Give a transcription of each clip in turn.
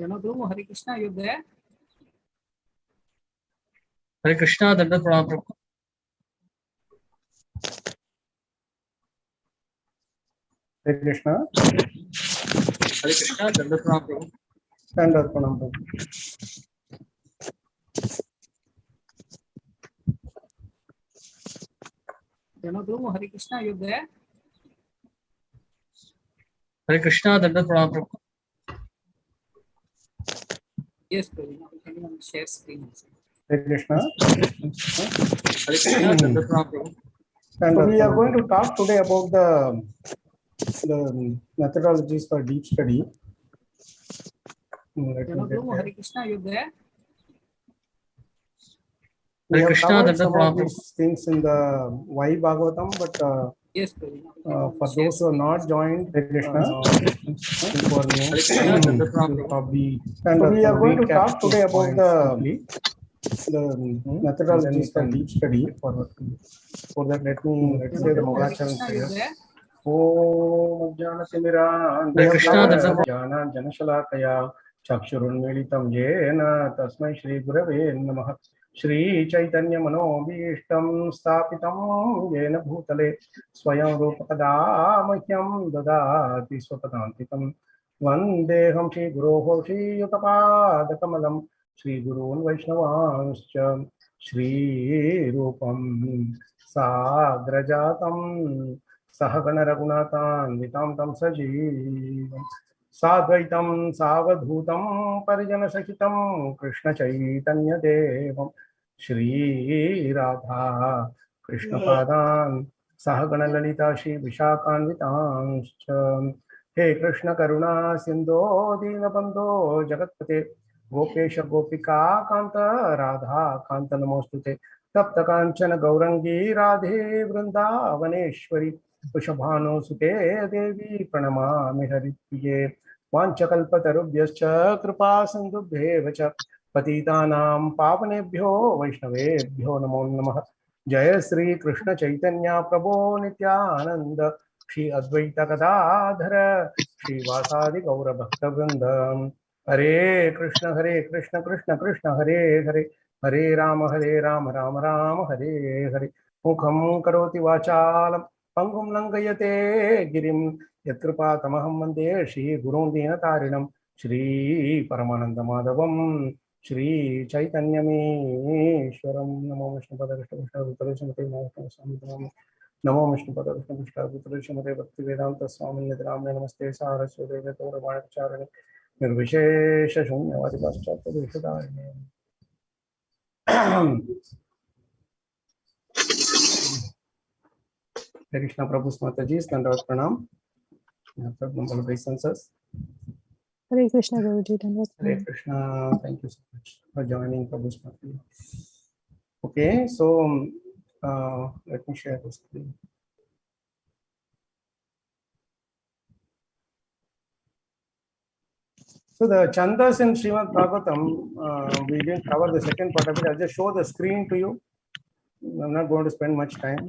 Hare Krishna, are you there? Hare Krishna, Dandavat Pranam Prabhu. Hare Krishna. Hare Krishna, Dandavat Pranam Prabhu. Dandavat Pranam Prabhu. Hare Krishna, are you there? Hare Krishna, Dandavat Pranam Prabhu. Yes, Prabhu. Can you share screen? Hare Krishna. Hare Krishna, Dandavat Pranam Prabhu. So we are going to talk today about the methodologies for deep study. Hare Krishna, are you there? We Hare have Krishna, covered Dandavat some of Pranam Prabhu. these things in the Y Bhagavatam, but Yes, Prabhu. for those who are not joined, Hare Krishna, Hare Krishna, Dandavat Pranam Prabhu. probably. So we are going to talk today about the methodologies for deep study. For that, let me say the Mangacharan prayers. Om Jnanatimirandham Hare Krishna, Dandavat Jnana Janashalakaya Chakshurunmilitam Yena Tasmai Shri Gurave Namah Shri Chaitanya Manobhishtam Stapitam Yena Bhutale Swayam Rupakadamahyam Dadati Swapadantikam Vandeham Shri Guroho Shri Yutapadakamalam Shri Gurun Vaishnavanscha Shri Rupam Sagrajatam Sahagana Raghunathan Vitam Tam Sajeevam Sadvaitam Savadhutam Parijana Sahitam Krishna Chaitanya Devam Shri Radha Krishna Padan Sahagana Lalita Shri Vishakhan Vitamscha He Krishna Karuna Sindho Dinabandho Jagatpate Gopesha Gopika Kanta Radha Kanta Namostute Tapta Kanchana Gaurangi Radhe Vrindavaneshwari Pushabhano Sute Devi Pranamami Haripriye Vanchakalpatarubhyascha Kripa Sindhubhyevacha Patitanam Pavanebhyo Vaishnavebhyo Namo Namah Jaya Sri Krishna Chaitanya Prabhu Nityananda Shri Advaita Gadadhara Shri Vasadi Gaura Bhakta Vrindam Hare Krishna Krishna Krishna Hare Hare Hare Rama Rama Rama Hare Hare Mukham Karoti Vachalam Pangum Langayate Girim Yatrupa Tamaham Mande Shri Gurun Dinatarinam Shri Paramananda Madhavam Shri Chaitanya Meeshwaram Namo Vishnu Pada Vishnu Vishnu Namo Vishnu Pada Vishnu Vishnu Bhakti Vedanta Swami Nidramya Namaste Saraswati Gaura Vanacharani Nirvishesha Shunyavadi Paschatya Vishadayane Hare Krishna Prabhu's Mataji, Dandavat Pranam. Number of obeisances. Hare Krishna Prabhuji, Dandavat Hare Pranam. Krishna, thank you so much for joining Prabhu's Mataji. Okay, so let me share the screen. So the chandas in Srimad Bhagavatam, we didn't cover the second part of it. I'll just show the screen to you. I'm not going to spend much time.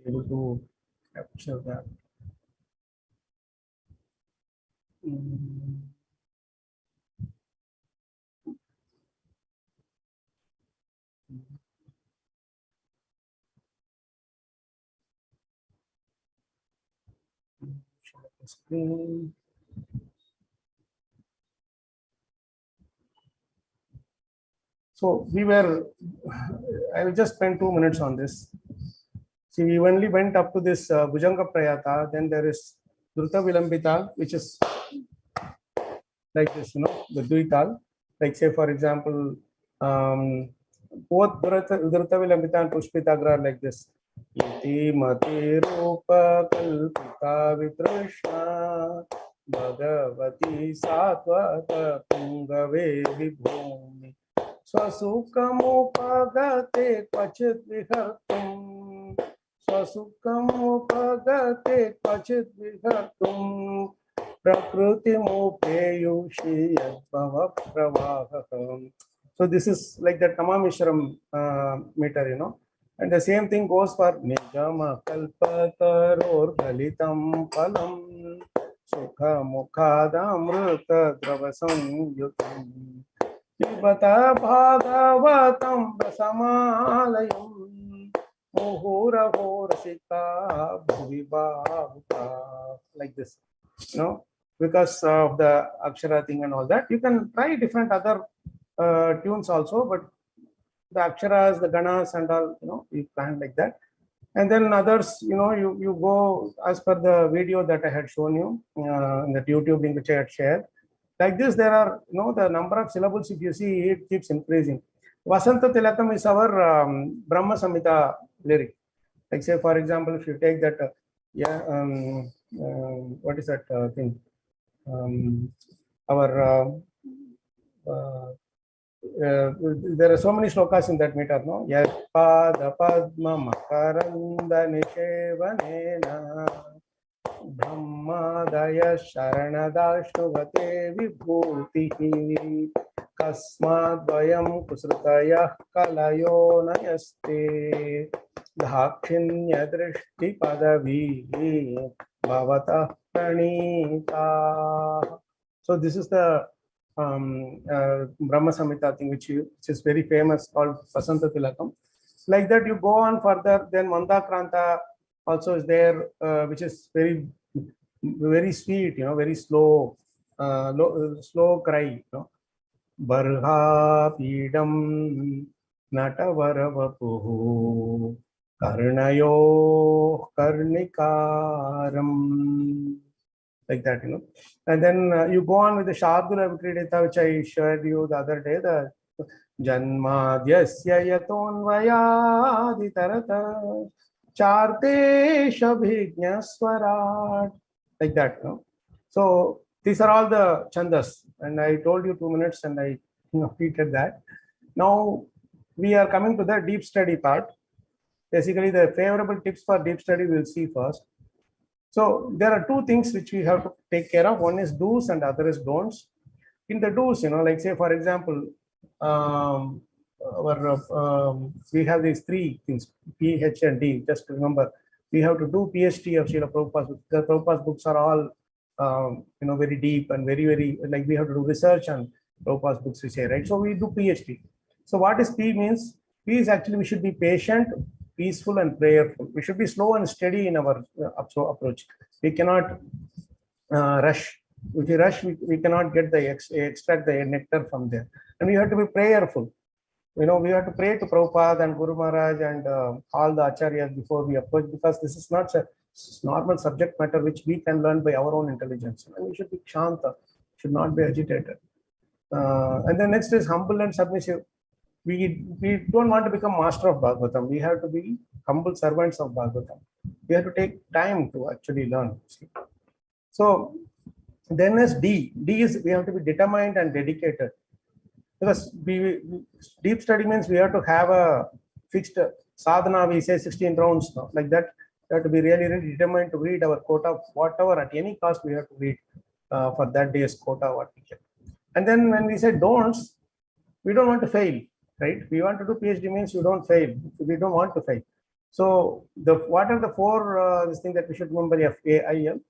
Be able to capture that. Share the screen. So I will just spend 2 minutes on this. See, we only went up to this Bhujanga Prayata, then there is Druta Vilambita, which is like this, the Duital. Like say, for example, both Druta Vilambita and Pushpitagra are like this. Iti mati rupa kalpita vitrishna Bhagavati satvata pungave vibhumi Swasukamupagate kvachit vihartum Swasukamupagate kvachit vihartum Prakrutimupeyushi yadbhava pravaham. So this is like the Tamamishram meter, And the same thing goes for Nijama Kalpataror Galitam Palam Sukha Mukhadamrita Dravasam Yutam Pibata Bhagavatam Rasamalayam Muhura Horasika Bhuvi Bhavuta. Like this, because of the Akshara thing and all that. You can try different other tunes also, but the Aksharas, the Ganas and all, you plan like that. And then others, you go as per the video that I had shown you in the YouTube link which I had shared. Like this, there are, the number of syllables, if you see, it keeps increasing. Vasanta Tilakam is our Brahma Samhita lyric. Like say, for example, if you take that, what is that thing? There are so many slokas in that meter, no? Yadpada Padma Makaranda Nishevanena Brahmadaya Sharanadashnuvate Vibhutihi Kasmadvayam Kusrutaya Kalayo Nayaste Dhakshinya Drishti Padavi Bhavata Pranita. So this is the Brahma Samhita thing which is very famous, called Vasanta Tilakam. Like that, you go on further. Then Mandakranta also is there, which is very, very sweet, very slow, slow cry. Barha Pidam Natavaravapuhu Karnayo Karnikaram. Like that, and then you go on with the Shardula Vikridita, which I shared you the other day, the Janmadyasya Yatonvayadi Tarata Charte Shabhignya Swarat, like that. So these are all the chandas, and I told you 2 minutes and I repeated that. Now we are coming to the deep study part. Basically, the favorable tips for deep study we'll see first. So there are two things which we have to take care of. One is do's and other is don'ts. In the do's, like say, for example, we have these three things, P, H, and D. Just remember, we have to do PhD of Srila Prabhupada's books. The Prabhupada's books are all, very deep and very, very, like we have to do research on Prabhupada's books, we say, right? So we do PhD. So what is P means? P is actually we should be patient, peaceful and prayerful. We should be slow and steady in our approach. We cannot rush. If we rush, we cannot get the extract the nectar from there. And we have to be prayerful. We have to pray to Prabhupada and Guru Maharaj and all the acharyas before we approach, because this is not a normal subject matter which we can learn by our own intelligence. And we should be shanta, should not be agitated. And then next is humble and submissive. We don't want to become master of Bhagavatam. We have to be humble servants of Bhagavatam. We have to take time to actually learn. So then is D. D is we have to be determined and dedicated. Because deep study means we have to have a fixed sadhana, we say 16 rounds, like that. We have to be really, really determined to read our quota, whatever, at any cost we have to read for that day's quota, what we get. And then when we say don'ts, we don't want to fail. Right? We want to do PhD means you don't fail. We don't want to fail. So what are the four this thing that we should remember? F, A, I, M.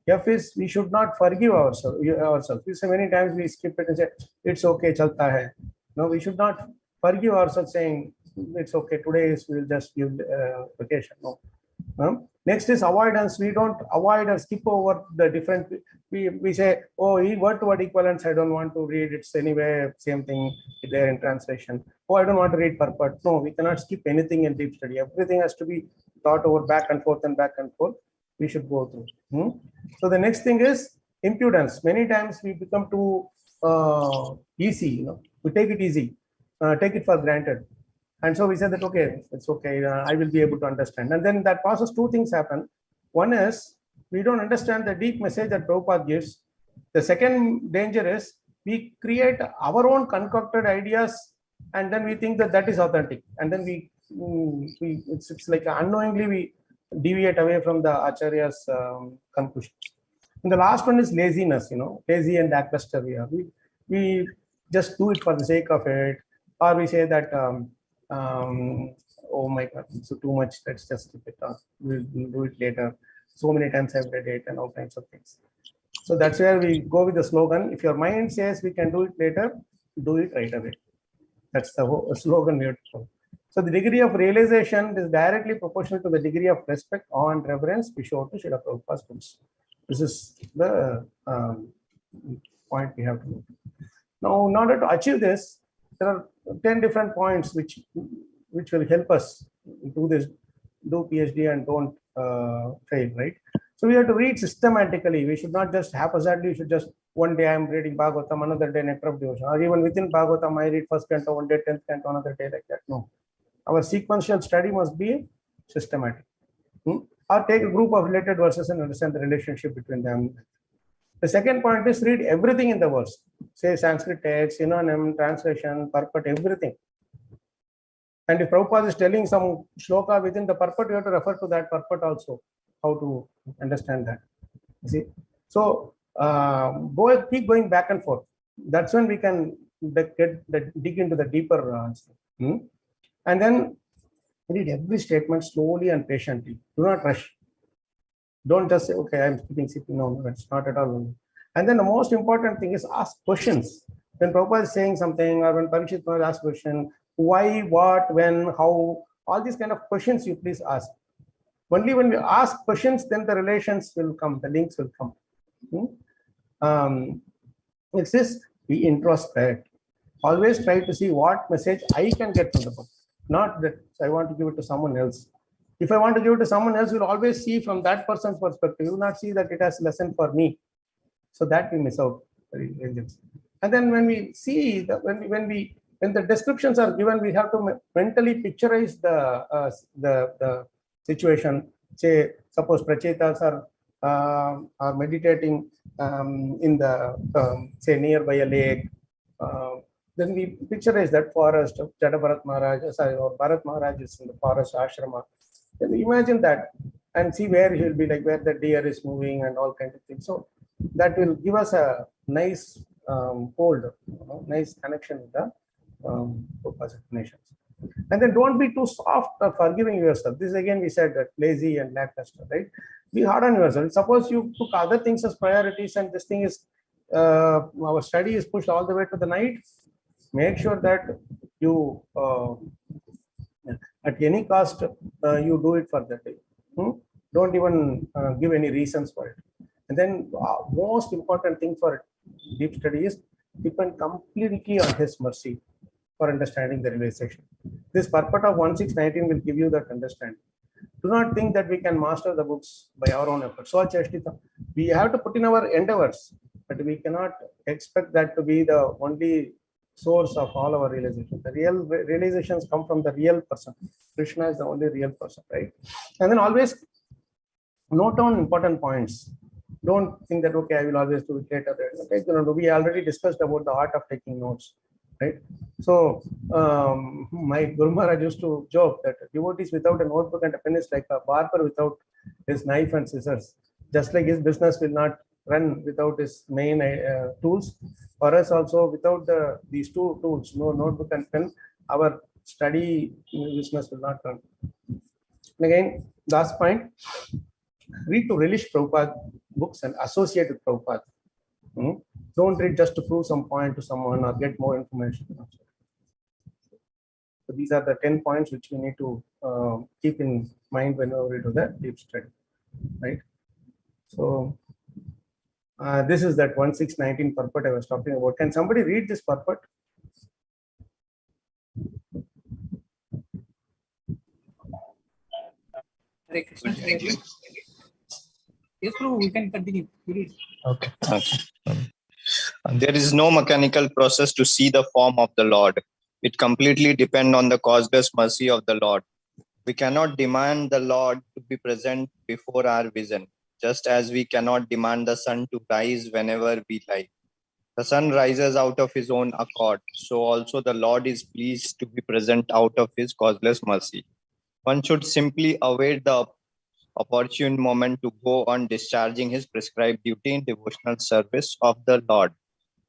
F is we should not forgive ourselves. We say many times we skip it and say it's okay, chalta hai. No, we should not forgive ourselves saying it's okay. Today we'll just give vacation. No. Next is avoidance. We don't avoid or skip over the different. We say, oh, word to word equivalence, I don't want to read. It's anyway same thing there in translation. Oh, I don't want to read purport. No, we cannot skip anything in deep study. Everything has to be thought over back and forth and back and forth. We should go through. So the next thing is impudence. Many times we become too easy. We take it easy, take it for granted. And so we said that, okay, it's okay, I will be able to understand. And then in that process, two things happen. One is, we don't understand the deep message that Prabhupada gives. The second danger is, we create our own concocted ideas, and then we think that that is authentic. And then it's like unknowingly we deviate away from the Acharya's conclusions. And the last one is laziness, lazy and lackluster we are. We just do it for the sake of it, or we say that, oh my God, so too much, let's just keep it on. We'll do it later. So many times I've read it and all kinds of things. So that's where we go with the slogan. If your mind says we can do it later, do it right away. That's the whole slogan we have to follow. So the degree of realization is directly proportional to the degree of respect, awe, and reverence we show to Srila Prabhupada's books. This is the point we have to make. Now, in order to achieve this, there are 10 different points which will help us do this, do PhD and don't fail, right? So we have to read systematically. We should not just haphazardly. We should just one day I'm reading Bhagavatam, another day Nectar of Devotion, or even within Bhagavatam I read first canto one day, 10th canto another day, like that. No, our sequential study must be systematic. Or take a group of related verses and understand the relationship between them. The second point is read everything in the verse. Say Sanskrit text, synonym, translation, purport, everything. And if Prabhupada is telling some shloka within the purport, you have to refer to that purport also, how to understand that. You see? So keep going back and forth. That's when we can dig into the deeper answer. And then read every statement slowly and patiently. Do not rush. Don't just say, okay, I'm sipping. No, that's not at all. And then the most important thing is ask questions. When Prabhupada is saying something, or when Parikshit asks a question, why, what, when, how, all these kind of questions you please ask. Only when we ask questions, then the relations will come, the links will come. It's this, we introspect. Always try to see what message I can get from the book. Not that I want to give it to someone else. If I want to give it to someone else, we'll always see from that person's perspective. You will not see that it has lesson for me. So that we miss out. And then when we see that when the descriptions are given, we have to mentally picturize the situation. Say, suppose prachetas are meditating in the say nearby a lake. Then we picturize that forest of Jada Maharaj, or Bharat Maharaj is in the forest ashrama. Then we imagine that and see where he will be, like where the deer is moving and all kinds of things. So that will give us a nice hold, nice connection with the Prabhupada's explanations. And then don't be too soft or forgiving yourself. This again we said that lazy and lackluster, right? Be hard on yourself. Suppose you took other things as priorities and this thing is our study is pushed all the way to the night. Make sure that you at any cost you do it for that day. Don't even give any reasons for it. And then most important thing for deep study is depend completely on his mercy for understanding the realization. This purport of 1619 will give you that understanding. Do not think that we can master the books by our own efforts. So we have to put in our endeavors, but we cannot expect that to be the only source of all our realization. The real realizations come from the real person. Krishna is the only real person, right? And then always note down important points. Don't think that, okay, I will always do it later. Okay, we already discussed about the art of taking notes, right? So my Guru Maharaj used to joke that devotees without a notebook and a pen is like a barber without his knife and scissors. Just like his business will not run without his main tools. For us also, without these two tools, no notebook and pen, our study business will not run. And again, last point, read to relish Prabhupada books and associate with Prabhupada. Don't read just to prove some point to someone or get more information. So these are the 10 points which we need to keep in mind whenever we do the deep study, right? So this is that 1619 purport I was talking about. Can somebody read this purport? Hare Krishna. Yes, Prabhu, we can continue. Okay. There is no mechanical process to see the form of the Lord. It completely depends on the causeless mercy of the Lord. We cannot demand the Lord to be present before our vision, just as we cannot demand the sun to rise whenever we like. The sun rises out of his own accord, so also the Lord is pleased to be present out of his causeless mercy. One should simply await the opportune moment to go on discharging his prescribed duty in devotional service of the Lord.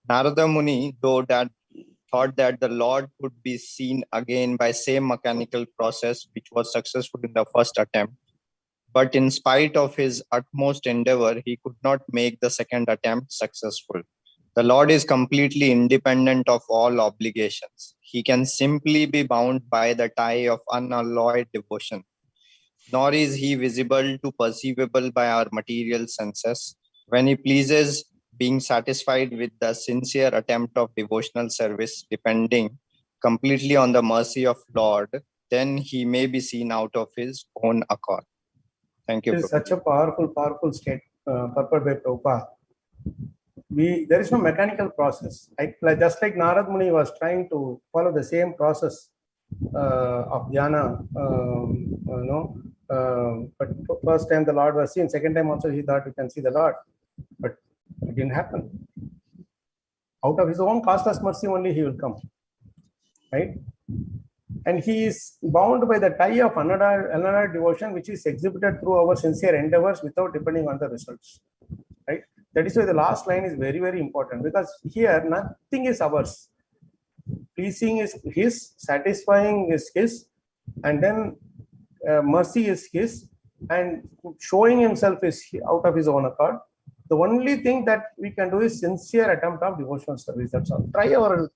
Narada Muni, thought that the Lord could be seen again by same mechanical process which was successful in the first attempt, but in spite of his utmost endeavor, he could not make the second attempt successful. The Lord is completely independent of all obligations. He can simply be bound by the tie of unalloyed devotion. Nor is he visible to perceivable by our material senses. When he pleases, being satisfied with the sincere attempt of devotional service, depending completely on the mercy of Lord, then he may be seen out of his own accord. Thank you. This is such a powerful state purport by Prabhupada. There is no mechanical process. Just like Narad Muni was trying to follow the same process of dhyana, but first time the Lord was seen, second time also he thought you can see the Lord, but it didn't happen. Out of his own costless mercy only he will come, right? And he is bound by the tie of another devotion, which is exhibited through our sincere endeavors without depending on the results, right? That is why the last line is very, very important, because here nothing is ours. Pleasing is his, satisfying is his, and then mercy is his, and showing himself is out of his own accord. The only thing that we can do is sincere attempt of devotional service. That's all. Try our.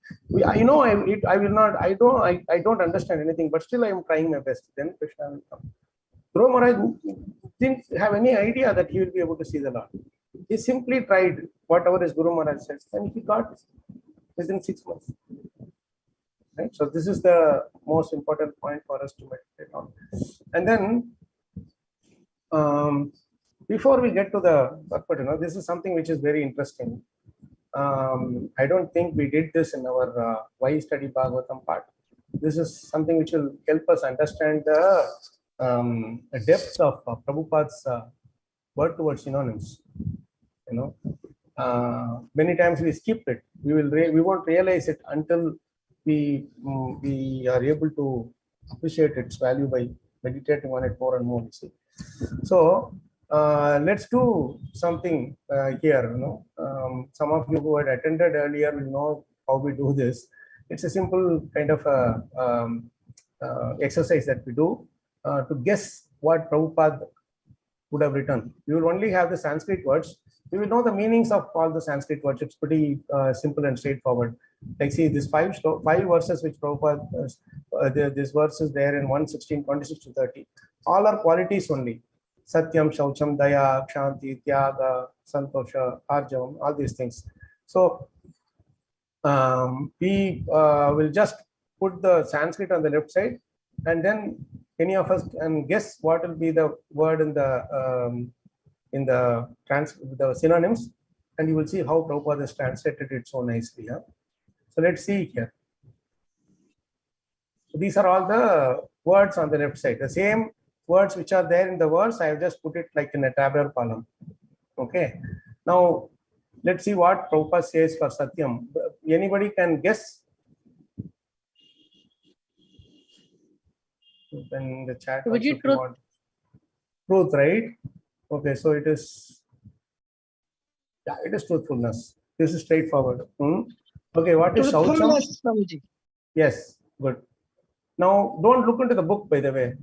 I know I will not. I don't understand anything, but still I am trying my best. Then Krishna will come. Dhruva Maharaj didn't have any idea that he will be able to see the Lord. He simply tried whatever his Guru Maharaj said, and he got within 6 months. Right? So this is the most important point for us to meditate on. And then, before we get to the purport, this is something which is very interesting. I don't think we did this in our Why Study Bhagavatam part. This is something which will help us understand the depth of Prabhupada's word-to-word synonyms. Many times we skip it. We won't realize it until we are able to appreciate its value by meditating on it more and more. You see. So let's do something here. Some of you who had attended earlier will know how we do this. It's a simple kind of exercise that we do to guess what Prabhupada would have written. We will only have the Sanskrit words. We will know the meanings of all the Sanskrit words. It's pretty simple and straightforward. Like, see, these five verses which Prabhupada, this verse is there in 116, 26 to 30. All are qualities only. Satyam, Shaucham, Daya, Kshanti, Tyaga, Santosha, Arjavam, all these things. So we will just put the Sanskrit on the left side, and then any of us can guess what will be the word in the synonyms, and you will see how Prabhupada has translated it so nicely. Huh? So let's see here. So these are all the words on the left side. The same words which are there in the verse, I have just put it like in a tabular column. Okay. Now let's see what Prabhupada says for Satyam. Anybody can guess? In the chat. Truth. Truth, right? Okay, so it is. Yeah, it is truthfulness. This is straightforward. Okay, what is Shaucham? Yes, good. Now, don't look into the book, by the way.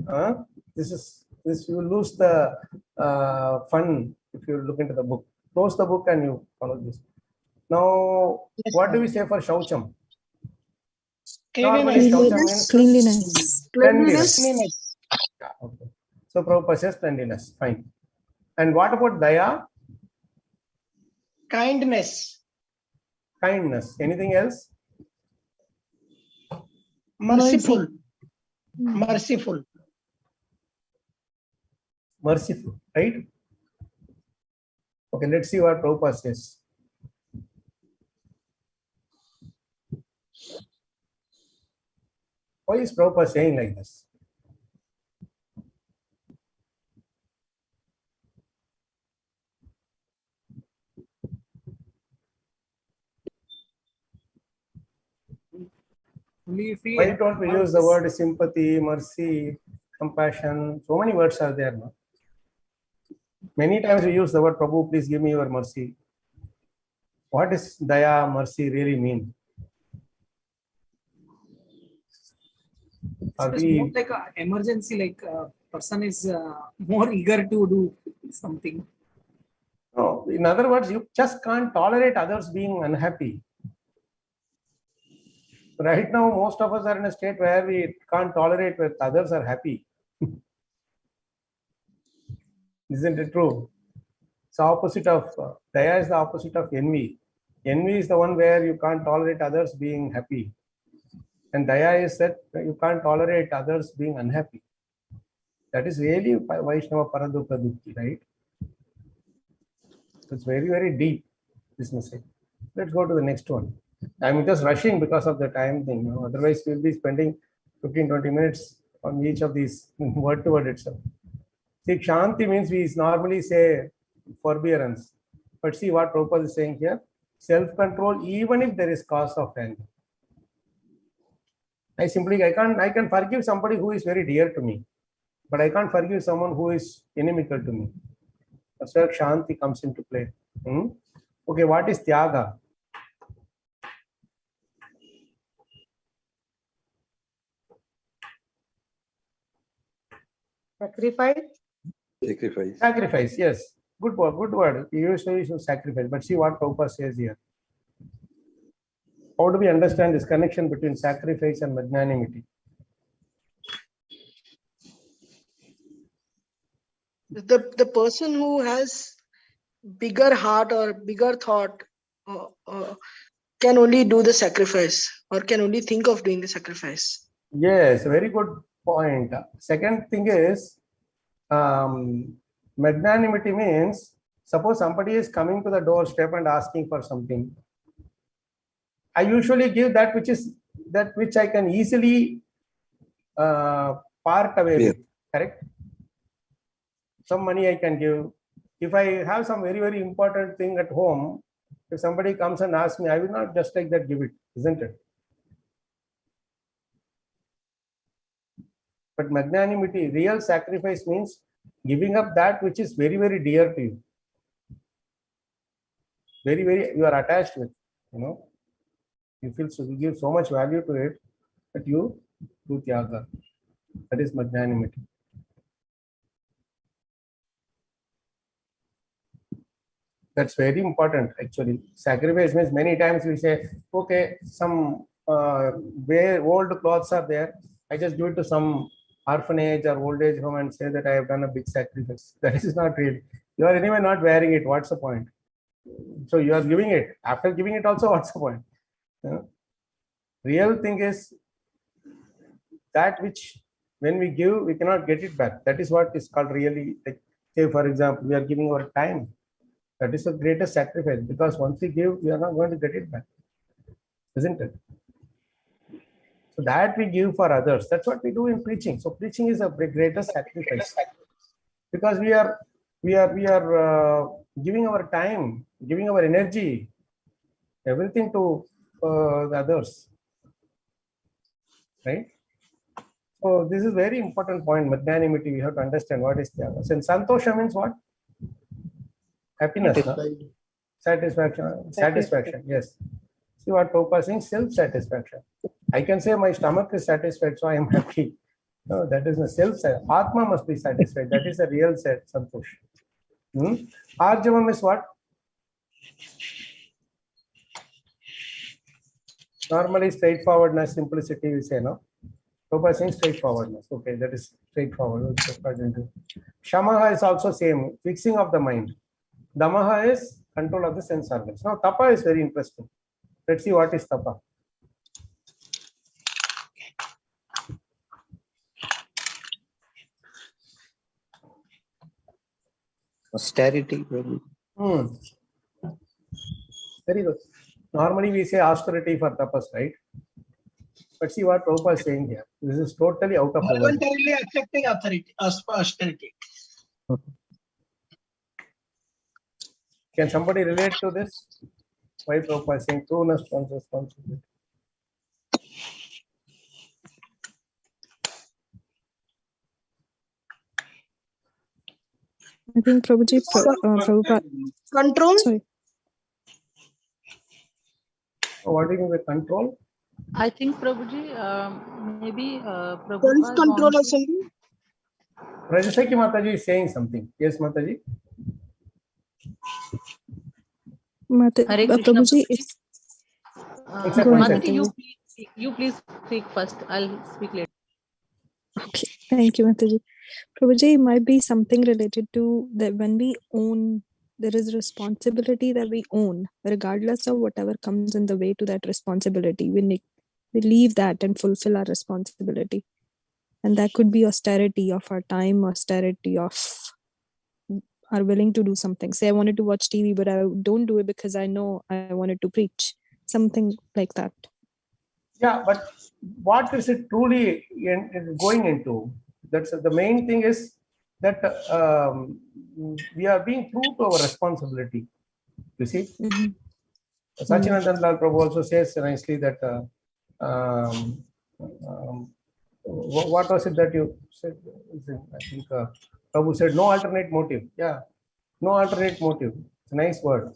This you will lose the fun if you look into the book. Close the book and you follow this. Now, yes, what do we say for Shaucham? Cleanliness. Cleanliness. Yeah, okay. So Prabhupada says cleanliness. Fine. And what about Daya? Kindness. Kindness. Anything else? Merciful. Merciful. Merciful, right? Okay, let's see what Prabhupada says. Why is Prabhupada saying like this? Why don't we use the word sympathy, mercy, compassion? So many words are there now. Many times we use the word Prabhu, please give me your mercy. What does Daya, mercy really mean? It's more like an emergency, like person is more eager to do something. No, in other words, you just can't tolerate others being unhappy. Right now, most of us are in a state where we can't tolerate when others are happy. Isn't it true? It's opposite of daya is the opposite of envy. Envy is the one where you can't tolerate others being happy, and daya is that you can't tolerate others being unhappy. That is really Vaishnava Paradukha Dukti, right? It's very, very deep, this message. Let's go to the next one. I'm just rushing because of the time thing. Otherwise, we'll be spending 15-20 minutes on each of these word to word itself. See, Kshanti means we normally say forbearance. But see what Prabhupada is saying here. Self-control, even if there is cause of anger. I can forgive somebody who is very dear to me, but I can't forgive someone who is inimical to me. That's where Kshanti comes into play. Okay, what is Tyaga? Sacrifice, yes. Good word, good word. You usually should sacrifice, but see what Prabhupada says here. How do we understand this connection between sacrifice and magnanimity? The person who has bigger heart or bigger thought can only do the sacrifice or can only think of doing the sacrifice. Yes, very good point. Second thing is, magnanimity means, suppose somebody is coming to the doorstep and asking for something. I usually give that which I can easily part away with, correct? Some money I can give. If I have some very, very important thing at home, if somebody comes and asks me, I will not just like that give it, isn't it? But magnanimity, real sacrifice means giving up that which is very, very dear to you. Very, very, you are attached with, You feel so, you give so much value to it that you do tyaga. That is magnanimity. That's very important, actually. Sacrifice means many times we say, okay, some old clothes are there. I just give it to some orphanage or old age home and say that I have done a big sacrifice. That is not real. You are anyway not wearing it. What's the point? So you are giving it. After giving it also, what's the point? Real thing is that which when we give, we cannot get it back. That is what is called really, like, say for example, we are giving our time. That is the greatest sacrifice, because once we give, we are not going to get it back, isn't it? So that we give for others. That's what we do in preaching. So preaching is the greatest sacrifice, because we are giving our time, giving our energy, everything to the others, right? So this is very important point. Magnanimity. We have to understand what is tyaga. And santosha means what? Happiness, satisfaction. Yes. See what Prabhupada is saying? Self-satisfaction. I can say my stomach is satisfied, so I am happy. No, that is a self-satisfaction. Atma must be satisfied. That is a real santosh. Arjavam is what? Normally straightforwardness, simplicity, we say, no? Prabhupada is saying straightforwardness. Okay, that is straightforward. Shamaha is also same, fixing of the mind. Damaha is control of the sense organs. Now, tapa is very interesting. Let's see what is tapa. Austerity, Prabhu. Very good. Normally we say austerity for tapas, right? But see what Prabhupada is saying here. This is totally out of the world. Voluntarily accepting austerity. Can somebody relate to this? Why Prabhupada is saying trueness comes responsibility? I think Prabhuji, Prabhupada. Control? Sorry. What do you mean by control? I think Prabhuji, maybe Prabhupada Self-control or wants something? Rajasaki Mataji is saying something. Yes, Mataji. Hare Krishna. Prabhuji, if One sec, Go one ahead, sec. Mataji. you please speak first. I'll speak later. Okay, thank you, Mataji. Prabhuji, it might be something related to that when we own, there is responsibility that we own, regardless of whatever comes in the way to that responsibility. We leave that and fulfill our responsibility. And that could be austerity of our time, austerity of are willing to do something. Say I wanted to watch TV, but I don't do it because I know I wanted to preach. Something like that. Yeah, but what is it truly going into? That's the main thing is that we are being true to our responsibility. You see, Sachinandan Lal Prabhu also says nicely that what was it that you said? I think Prabhu said no alternate motive. Yeah, no alternate motive. It's a nice word.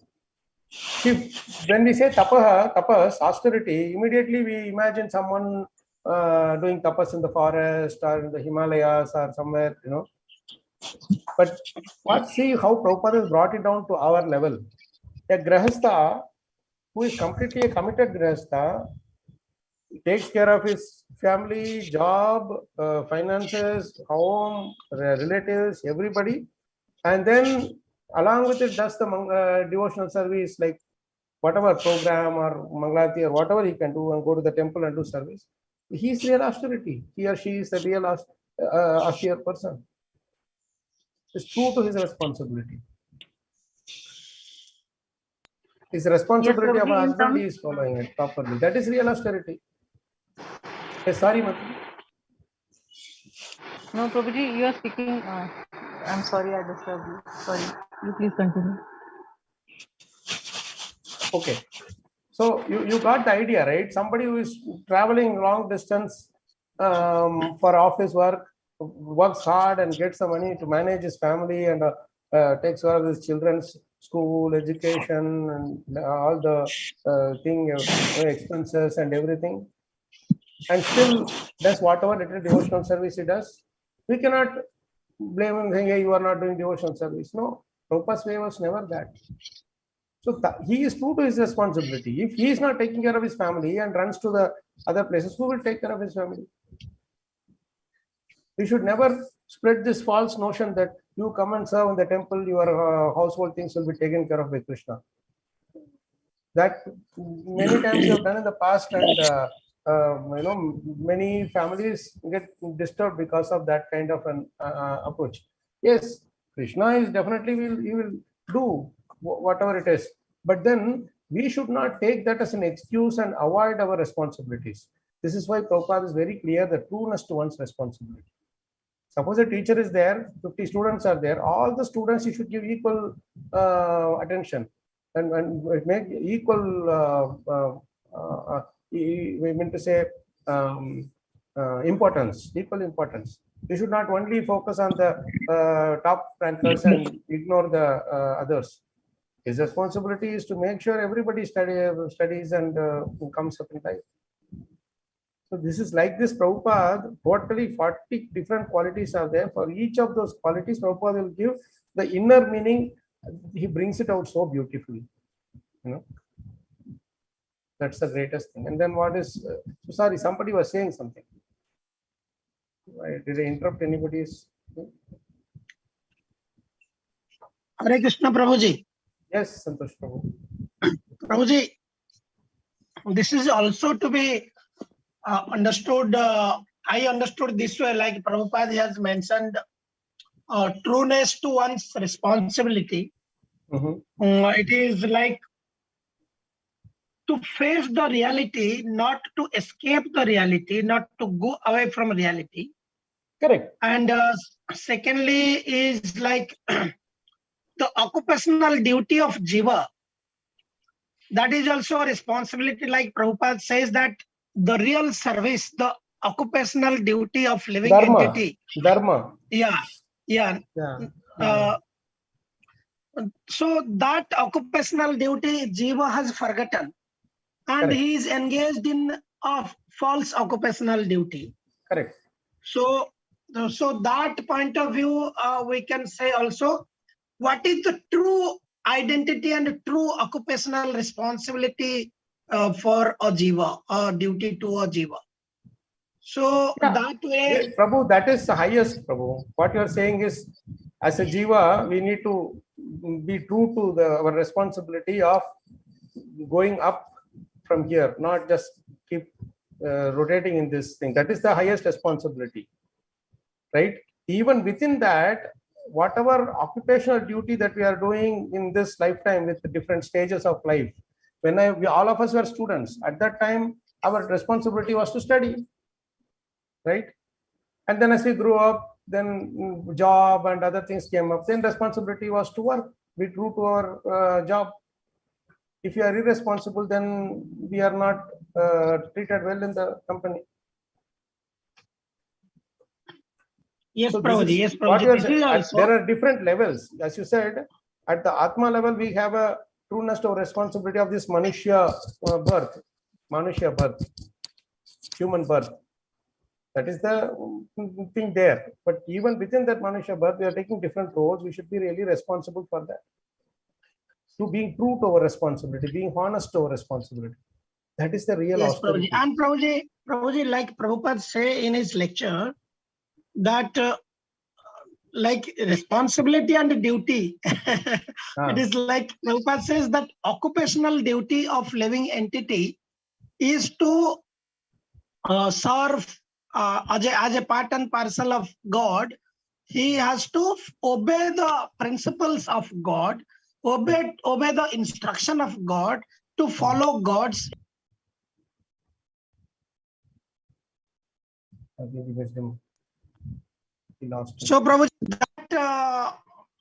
See, when we say tapas, austerity, immediately we imagine someone doing tapas in the forest or in the Himalayas or somewhere, you know. But see how Prabhupada has brought it down to our level. A grahastha who is completely a committed grahastha takes care of his family, job, finances, home, relatives, everybody, and then along with it does the devotional service like whatever program or Mangalati or whatever he can do and go to the temple and do service. He is real austerity. He or she is a real austere person. Is true to his responsibility. His responsibility Yes, of a Prabhuji, in husband, he terms- is following it properly. That is real austerity. Yes, sorry, Mati. No, Prabhuji, you are speaking. I'm sorry, I disturbed you. Sorry. You please continue. Okay. So you got the idea, right? Somebody who is traveling long distance for office work, works hard and gets the money to manage his family and takes care of his children's school, education, and all the expenses and everything, and still does whatever little devotional service he does. We cannot blame him saying, hey, you are not doing devotional service. No, Prabhupada's way was never that. So he is true to his responsibility. If he is not taking care of his family and runs to the other places, who will take care of his family? We should never spread this false notion that you come and serve in the temple, your household things will be taken care of by Krishna. That many times you have done in the past, and many families get disturbed because of that kind of an approach. Yes, Krishna is definitely he will do whatever it is, but then we should not take that as an excuse and avoid our responsibilities. This is why Prabhupada is very clear, the trueness to one's responsibility. Suppose a teacher is there, 50 students are there, all the students you should give equal attention and make equal we mean to say importance, equal importance. You should not only focus on the top rankers and ignore the others. His responsibility is to make sure everybody studies and comes up in time. So this is like this. Prabhupada, totally 40 different qualities are there. For each of those qualities, Prabhupada will give the inner meaning. He brings it out so beautifully. You know, that's the greatest thing. And then what is? Sorry, somebody was saying something. Did I interrupt anybody's? Hare Krishna, Prabhuji. Yes, Santosh Prabhu. Prabhuji, this is also to be understood. I understood this way, like Prabhupada has mentioned, trueness to one's responsibility. It is like to face the reality, not to escape the reality, not to go away from reality. Correct. And secondly is like the occupational duty of jiva. That is also a responsibility, like Prabhupada says that the real service, the occupational duty of living Dharma. entity. Dharma. Yeah. So that occupational duty Jiva has forgotten, and Correct. he is engaged in a false occupational duty. Correct. So So that point of view, we can say also, what is the true identity and true occupational responsibility for a jiva, or duty to a jiva? So Yeah. that way, Prabhu, that is the highest, Prabhu. What you are saying is, as a jiva, we need to be true to our responsibility of going up from here, not just keep rotating in this thing. That is the highest responsibility, right? Even within that, whatever occupational duty that we are doing in this lifetime with the different stages of life, when all of us were students, at that time, our responsibility was to study, right? And then as we grew up, then job and other things came up, then responsibility was to work, be true to our job. If you are irresponsible, then we are not treated well in the company. yes, So Prabhuji, yes, what Prabhuji. you are This saying, is also, there are different levels. As you said, at the Atma level, we have a trueness or responsibility of this Manushya birth, human birth. That is the thing there. But even within that Manushya birth, we are taking different roles. We should be really responsible for that. To being true to our responsibility, being honest to our responsibility. That is the real yes, austerity. Prabhuji. And Prabhuji, like Prabhupada say in his lecture, that like responsibility and duty, it is like Prabhupada says that occupational duty of living entity is to serve as a part and parcel of God. He has to obey the principles of God, obey the instruction of God, to follow God's. So, Prabhuji, that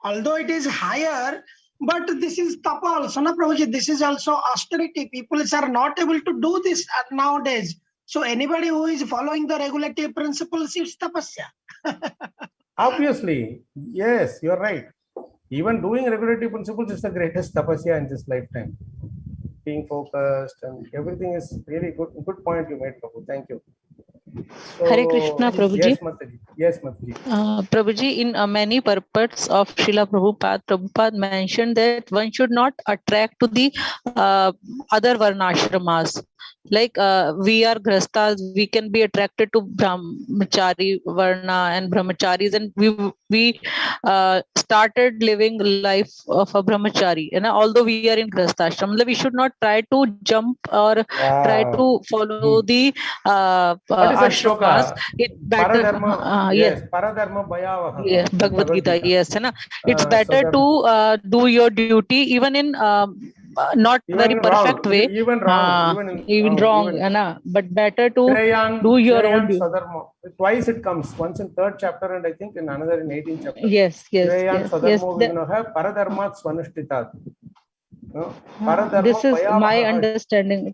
although it is higher, but this is tapa also, na Prabhuji? This is also austerity. People are not able to do this nowadays. So, anybody who is following the regulative principles, it's tapasya. Obviously, yes, you're right. Even doing regulative principles is the greatest tapasya in this lifetime. Being focused and everything is really good. Good point you made, Prabhu. Thank you. So, Hare Krishna, Prabhuji. Yes, Mataji. Yes, Mataji. Prabhuji, in many purports of Srila Prabhupada, Prabhupada mentioned that one should not attract to the other varnashramas. Like we are grastas, we can be attracted to brahmachari varna and brahmacharis, and we started living life of a brahmachari. And although we are in grastashram, we should not try to jump or try to follow the What is that ashramas. shloka? It better, Paradharma, yes. yes, Paradharma Bhayavaha. Yes, Bhagavad-gita, yes. Hai na? It's So better that, to do your duty even in not very even perfect wrong, way. even wrong, Even wrong, hai na? But better to do your own duty. Swadharma. Twice it comes, once in 3rd chapter and I think in another in 18th chapter. Yes, yes, Shreyan yes, yes. Swadharmo Vignaha Paradharmat Swanishtitat. This is my Bhayavaha. understanding.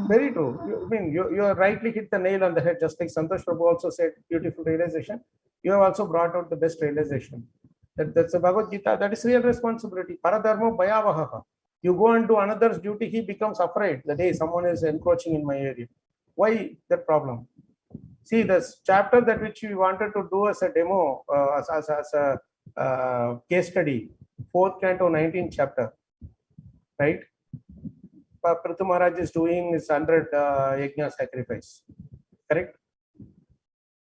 Very true. I mean, you rightly hit the nail on the head, just like Santosh Prabhu also said, beautiful realization. You have also brought out the best realization. That's a Bhagavad-gita. That is real responsibility. Paradharma Bhayavaha. You go and do another's duty, he becomes afraid the day someone is encroaching in my area. Why that problem? See, this chapter that which we wanted to do as a demo, as a case study, 4th canto, 19th chapter, right? Prithu Maharaj is doing his 100 yajna sacrifice, correct?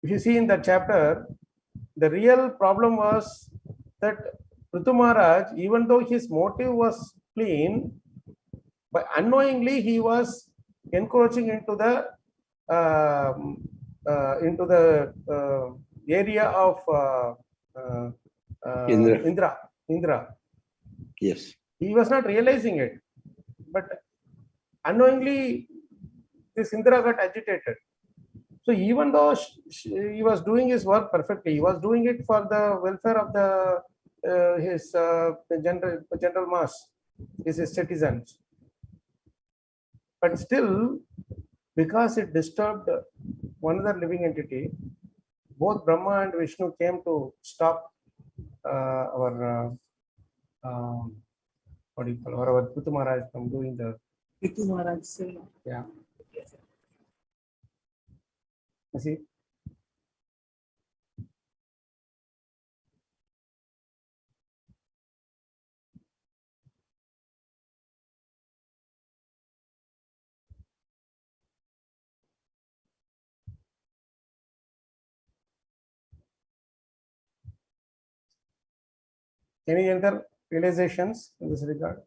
If you see in that chapter, the real problem was that Prithu Maharaj, even though his motive was clean, but unknowingly he was encroaching into the area of Indra. Yes. He was not realizing it, but unknowingly this Indra got agitated. So even though he was doing his work perfectly, he was doing it for the welfare of the general mass, his citizens. But still, because it disturbed one other living entity, both Brahma and Vishnu came to stop our what do you call our Prithu Maharaj from doing the Prithu Maharaj. yeah. You see, Any other realizations in this regard?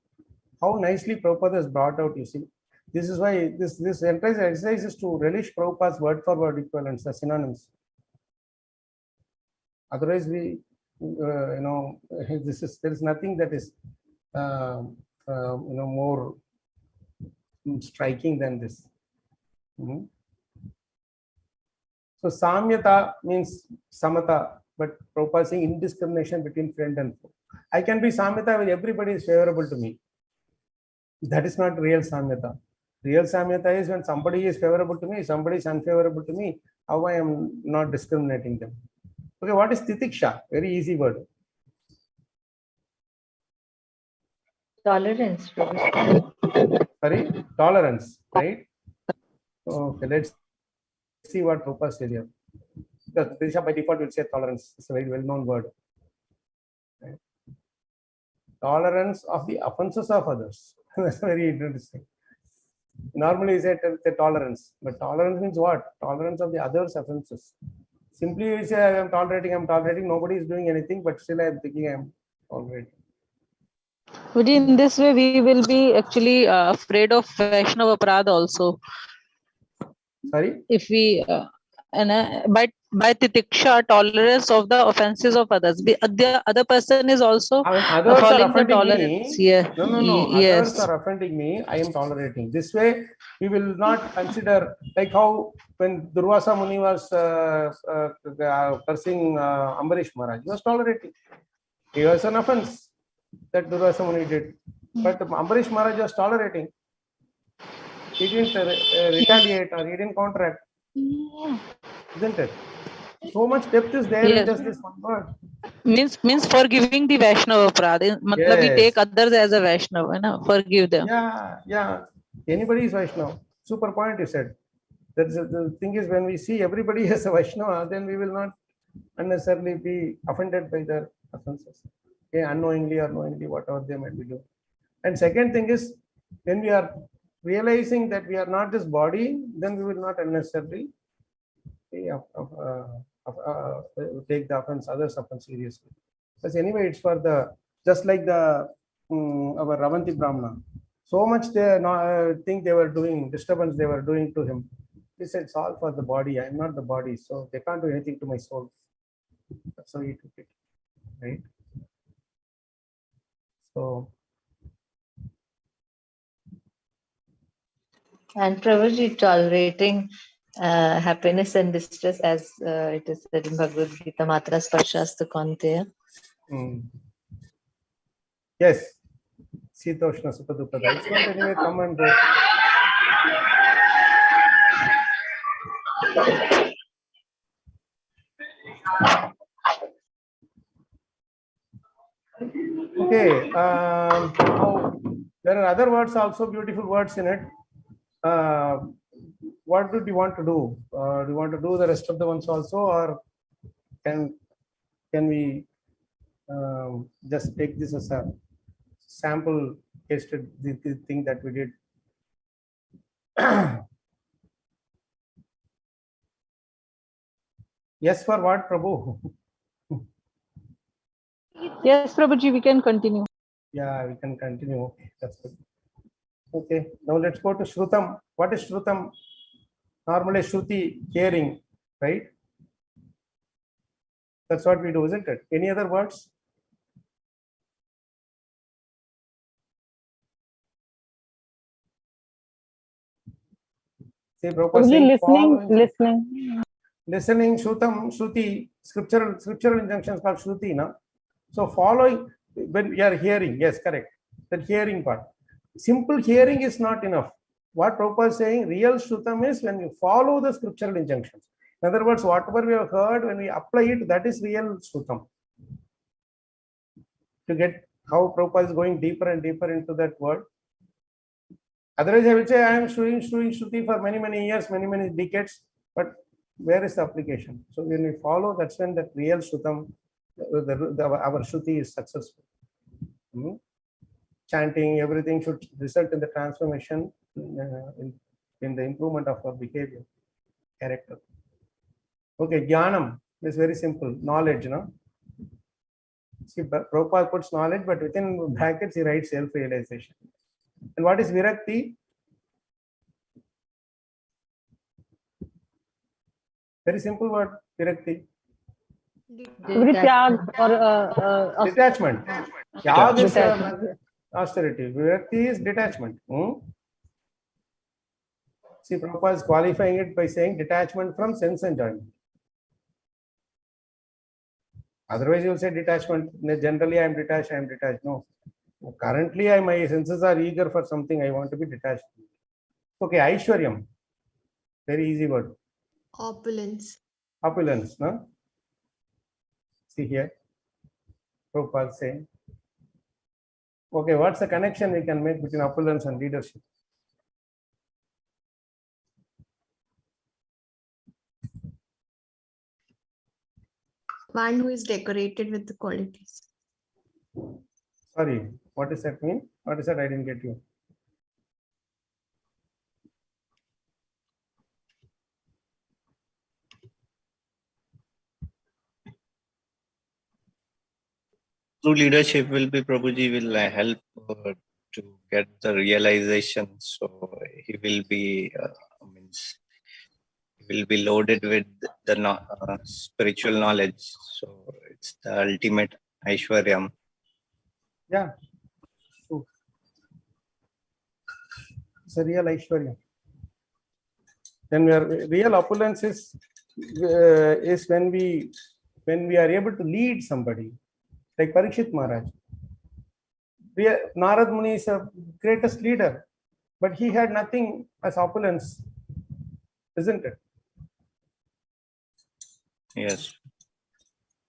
How nicely Prabhupada has brought out, you see. This is why this entire exercise is to relish Prabhupada's word for word equivalents, the synonyms. Otherwise, we, there is nothing that is, more striking than this. So samyata means samata, but Prabhupada saying indiscrimination between friend and foe. I can be samyata when everybody is favorable to me. That is not real samyata. Real samyata is when somebody is favorable to me, somebody is unfavorable to me, how I am not discriminating them. Okay, what is titiksha? Very easy word. Tolerance. Sorry, tolerance, right? Okay, let's see what Prabhupada says here. The titiksha by default will say tolerance. It's a very well-known word. Right? Tolerance of the offenses of others. That's very interesting. Normally, we say the tolerance, but tolerance means what? Tolerance of the others' offenses. Simply, we say I am tolerating. Nobody is doing anything, but still I am thinking I am tolerating. But in this way, we will be actually afraid of Vaishnava Aparadha also. Sorry? If we by titiksha, tolerance of the offenses of others, the other person is also others are following the offending tolerance. me. Yeah. No. Yes. Others are offending me. I am tolerating. This way, we will not consider like how when Durvasa Muni was cursing Ambarish Maharaj, he was tolerating. It was an offense that Durvasa Muni did, but Ambarish Maharaj was tolerating. He didn't retaliate or he didn't counteract, isn't it? So much depth is there in just this one word. Means forgiving the Vaishnava Aparadha. Matlab we take others as a Vaishnava, forgive them. Yeah. Anybody is Vaishnava. Super point you said. The thing is, when we see everybody as a Vaishnava, then we will not unnecessarily be offended by their offenses. Okay, unknowingly or knowingly, whatever they might be doing. And second thing is, when we are realizing that we are not this body, then we will not unnecessarily take the offense, others' offense seriously. Because anyway, it's for the, just like the our Ravanti Brahmana. So much they think they were doing, disturbance they were doing to him. He said, it's all for the body. I'm not the body. So they can't do anything to my soul. That's how he took it. Right? So. And Prabhuji, tolerating happiness and distress, as it is said in Bhagavad-gita, Matra Sparshasta Kaunteya. Yes. Sitoshna Supadupada. It's not anyway come and go. Okay. Now, there are other words also, beautiful words in it. What do you want to do? Do you want to do the rest of the ones also, or can we just take this as a sample tasted the thing that we did? Yes, for what, Prabhu? Yes, Prabhuji, we can continue. Yeah, we can continue. Okay, that's good. Okay, now let's go to Shrutam. What is Shrutam? Normally, Shruti, hearing, right? That's what we do, isn't it? Any other words? Say, Prabhupada saying, listening, Shrutam, Shruti, scriptural injunctions called Shruti, na? So following, when we are hearing, yes, correct. That hearing part. Simple hearing is not enough. What Prabhupada is saying, real Shrutam is when you follow the scriptural injunctions. In other words, whatever we have heard, when we apply it, that is real Shrutam. To get how Prabhupada is going deeper and deeper into that word. Otherwise, I will say, I am doing Shruti for many years, many decades, but where is the application? So when we follow, that's when that real Shrutam, our Shruti is successful. Chanting, everything should result in the transformation, in the improvement of our behavior, character. Okay, Jnanam is very simple, knowledge, no? See, Prabhupada puts knowledge, but within brackets he writes self-realization. And what is virakti? Very simple word, virakti. Detachment. Yag is austerity. Virakti is detachment. See, Prabhupada is qualifying it by saying detachment from sense enjoyment. Otherwise, you will say detachment. Generally, I am detached. No. Currently, my senses are eager for something. I want to be detached. Okay, Aishwaryam. Very easy word. Opulence. Opulence, no? See here. Prabhupada saying. Okay, what's the connection we can make between opulence and leadership? One who is decorated with the qualities. Sorry, what does that mean? What is that? I didn't get you. True leadership will be, Prabhuji will help to get the realization. So he will be, he will be loaded with the spiritual knowledge. So it's the ultimate Aishwaryam. Yeah. True. It's a real Aishwarya. Then real opulence is when we are able to lead somebody, like Parikshit Maharaj. Narad Muni is a greatest leader, but he had nothing as opulence, isn't it? Yes.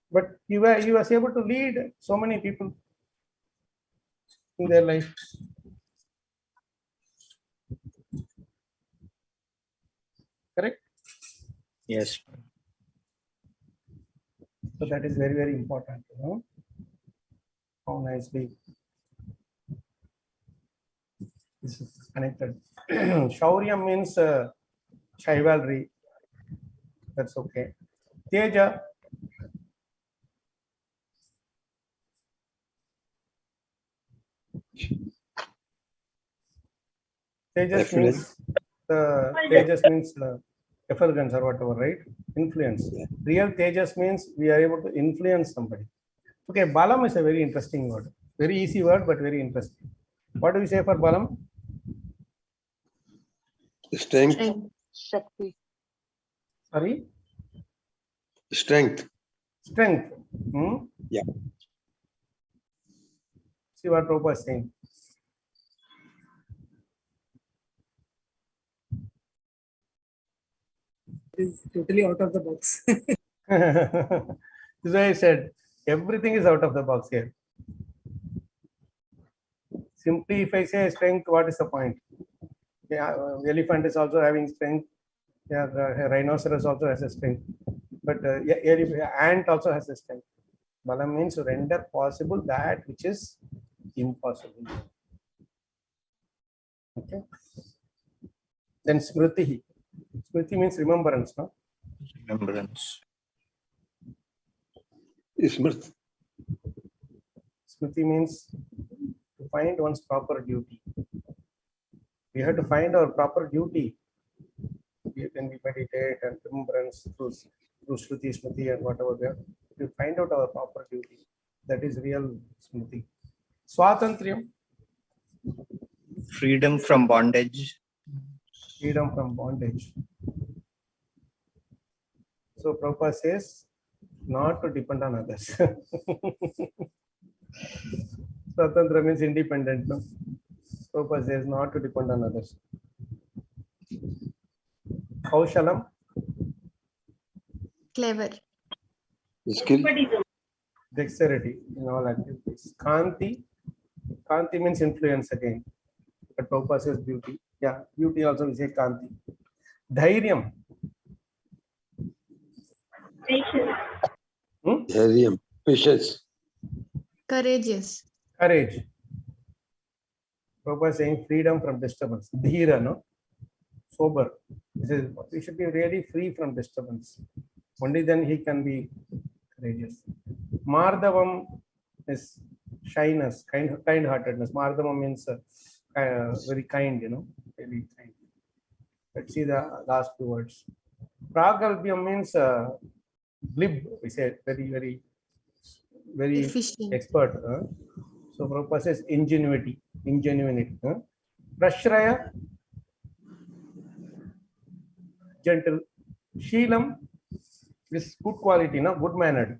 But he was able to lead so many people in their life. Correct? Yes. So that is very, very important. You know? How nicely this is connected. Shaurya means chivalry. That's okay. Teja. Tejas means effulgence or whatever, right? Influence. Real Tejas means we are able to influence somebody. Okay, Balam is a very interesting word. Very easy word, but very interesting. What do we say for Balam? Strength. Shakti. Sorry? Strength. Strength. Yeah. See what Prabhupada is saying. Is totally out of the box. This is why I said everything is out of the box here. Simply, if I say strength, what is the point? Yeah, elephant is also having strength. Yeah, rhinoceros also has a strength. But ant also has a strength. Balam means to render possible that which is impossible. Okay. Then smriti. Smriti means remembrance, no? Remembrance. Smriti. Smriti means to find one's proper duty. We have to find our proper duty when we meditate and remembrance through Shruti, Smriti, and whatever we have. We find out our proper duty. That is real Smriti. Swatantriyam. Freedom from bondage. Freedom from bondage. So Prabhupada says not to depend on others. Swatantra means independent. No? Prabhupada says not to depend on others. Kaushalam. Clever. Skill. Dexterity in all activities. Kanti. Kanti means influence again. But Prabhupada says beauty. Yeah, beauty also we say Kanti. Dhairyam. Dhairyam. Patience. Courageous. Courage. Prabhupada saying freedom from disturbance. Dhira, no? Sober. We should be really free from disturbance. Only then he can be courageous. Mardavam. is shyness, kind-heartedness. Mardama means very kind, very kind. Let's see the last two words. Pragalpyam means glib, we say, very Efficient. expert. So Prabhupada says ingenuity. Prashraya, gentle. Sheelam is good quality, good mannered.